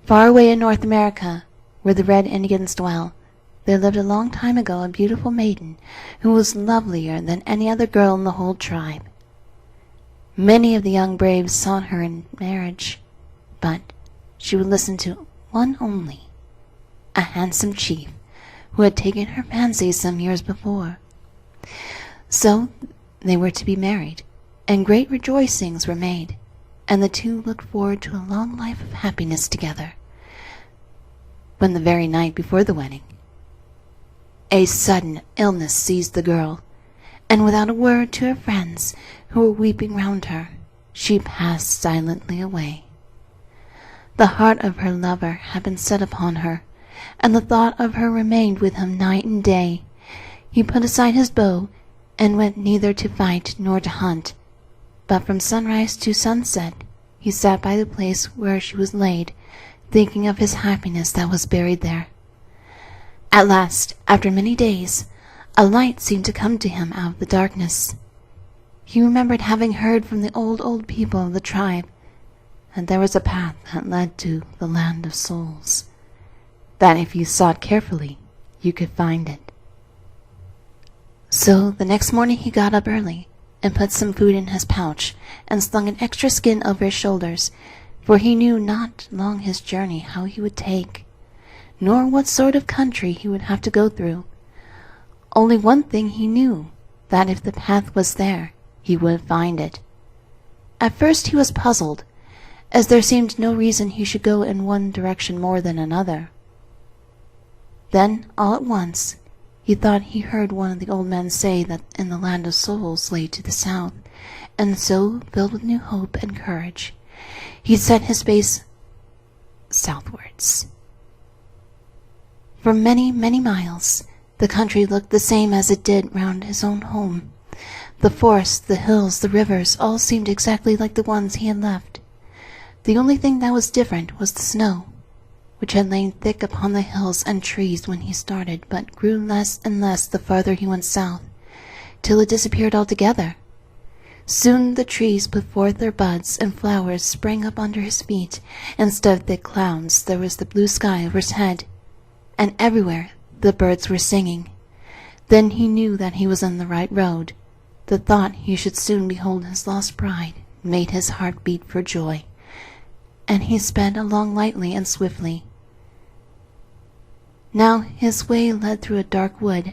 Far away in North America, where the Red Indians dwell, there lived a long time ago a beautiful maiden who was lovelier than any other girl in the whole tribe. Many of the young braves sought her in marriage, but she would listen to one only, a handsome chief who had taken her fancy some years before. So they were to be married, and great rejoicings were made, and the two looked forward to a long life of happiness together. When the very night before the wedding, a sudden illness seized the girl, and without a word to her friends who were weeping round her, she passed silently away. The heart of her lover had been set upon her, and the thought of her remained with him night and day. He put aside his bow, and went neither to fight nor to hunt, but from sunrise to sunset he sat by the place where she was laid, thinking of his happiness that was buried there. At last, after many days, a light seemed to come to him out of the darkness. He remembered having heard from the old people of the tribe that there was a path that led to the land of souls, that if you sought carefully, you could find it. So the next morning he got up early, and put some food in his pouch, and slung an extra skin over his shoulders, for he knew not long his journey how he would take, nor what sort of country he would have to go through. Only one thing he knew, that if the path was there, he would find it. At first he was puzzled, as there seemed no reason he should go in one direction more than another. Then, all at once, he thought he heard one of the old men say that in the land of souls lay to the south, and so, filled with new hope and courage, he set his face southwards. For many, many miles, the country looked the same as it did round his own home. The forests, the hills, the rivers, all seemed exactly like the ones he had left. The only thing that was different was the snow, which had lain thick upon the hills and trees when he started, but grew less and less the farther he went south, till it disappeared altogether. Soon the trees put forth their buds, and flowers sprang up under his feet, and instead of thick clouds there was the blue sky over his head, and everywhere the birds were singing. Then he knew that he was on the right road. The thought he should soon behold his lost bride made his heart beat for joy, and he sped along lightly and swiftly. Now his way led through a dark wood,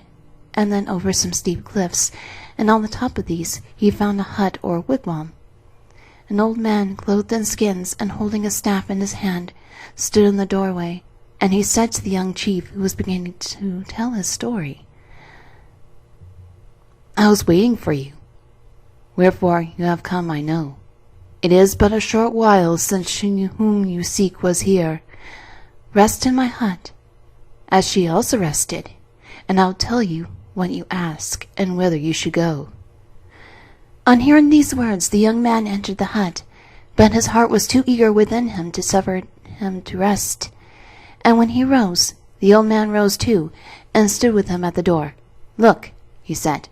and then over some steep cliffs, and on the top of these he found a hut or wigwam. An old man, clothed in skins and holding a staff in his hand, stood in the doorway, and he said to the young chief, who was beginning to tell his story, "I was waiting for you. Wherefore you have come, I know. It is but a short while since she whom you seek was here. Rest in my hut, as she also rested, and I'll tell you what you ask, and whither you should go." On hearing these words, the young man entered the hut, but his heart was too eager within him to suffer him to rest. And when he rose, the old man rose too, and stood with him at the door. "Look," he said,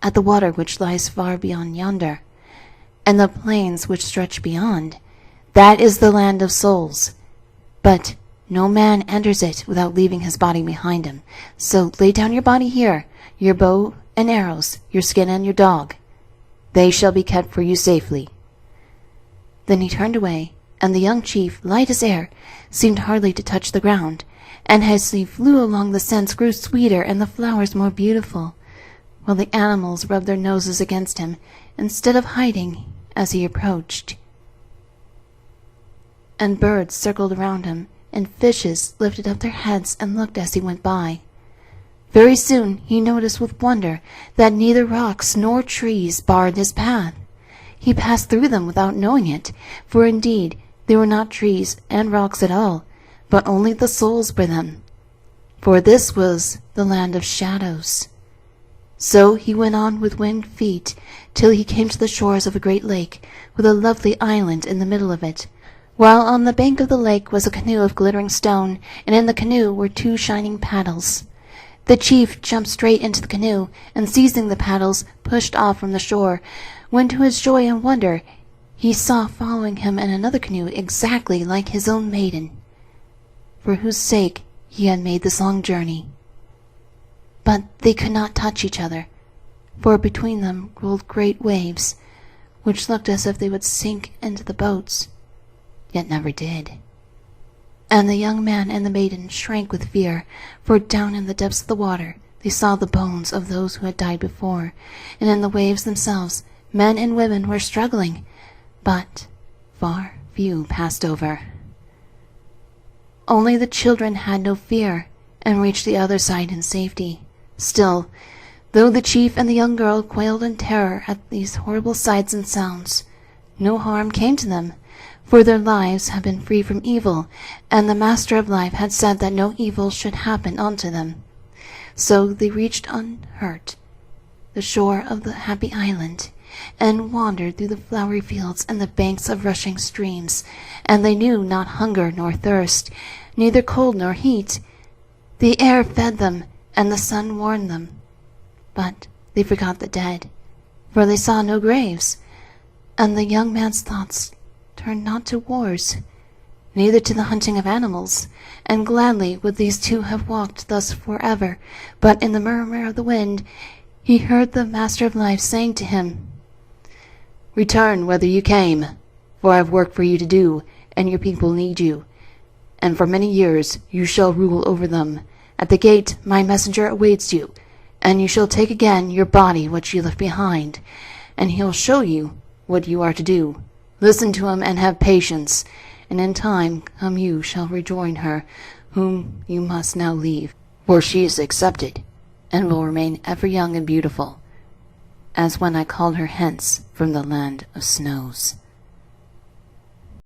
"at the water which lies far beyond yonder, and the plains which stretch beyond. That is the land of souls. But no man enters it without leaving his body behind him. So lay down your body here, your bow and arrows, your skin and your dog. They shall be kept for you safely." Then he turned away, and the young chief, light as air, seemed hardly to touch the ground, and as he flew along the scents grew sweeter and the flowers more beautiful, while the animals rubbed their noses against him, instead of hiding as he approached. And birds circled around him, and fishes lifted up their heads and looked as he went by. Very soon he noticed with wonder that neither rocks nor trees barred his path. He passed through them without knowing it, for indeed they were not trees and rocks at all, but only the souls for them. For this was the land of shadows. So he went on with winged feet till he came to the shores of a great lake, with a lovely island in the middle of it, while on the bank of the lake was a canoe of glittering stone, and in the canoe were 2 shining paddles. The chief jumped straight into the canoe, and seizing the paddles, pushed off from the shore, when to his joy and wonder he saw following him in another canoe exactly like his own maiden. for whose sake he had made this long journey. But they could not touch each other, for between them rolled great waves, which looked as if they would sink into the boats, yet never did. And the young man and the maiden shrank with fear, for down in the depths of the water they saw the bones of those who had died before, and in the waves themselves men and women were struggling, but far few passed over. Only the children had no fear, and reached the other side in safety. Still, though the chief and the young girl quailed in terror at these horrible sights and sounds, no harm came to them, for their lives had been free from evil, and the Master of Life had said that no evil should happen unto them. So they reached unhurt the shore of the happy island, and wandered through the flowery fields and the banks of rushing streams, and they knew not hunger nor thirst, neither cold nor heat. The air fed them, and the sun warmed them. But they forgot the dead, for they saw no graves, and the young man's thoughts turned not to wars, neither to the hunting of animals, and gladly would these two have walked thus forever, but in the murmur of the wind he heard the Master of Life saying to him, "Return whither you came, for I have work for you to do, and your people need you, and for many years you shall rule over them. At the gate my messenger awaits you, and you shall take again your body which you left behind, and he'll show you what you are to do. Listen to him and have patience, and in time come you shall rejoin her, whom you must now leave, for she is accepted, and will remain ever young and beautiful, as when I called her hence from the land of snows."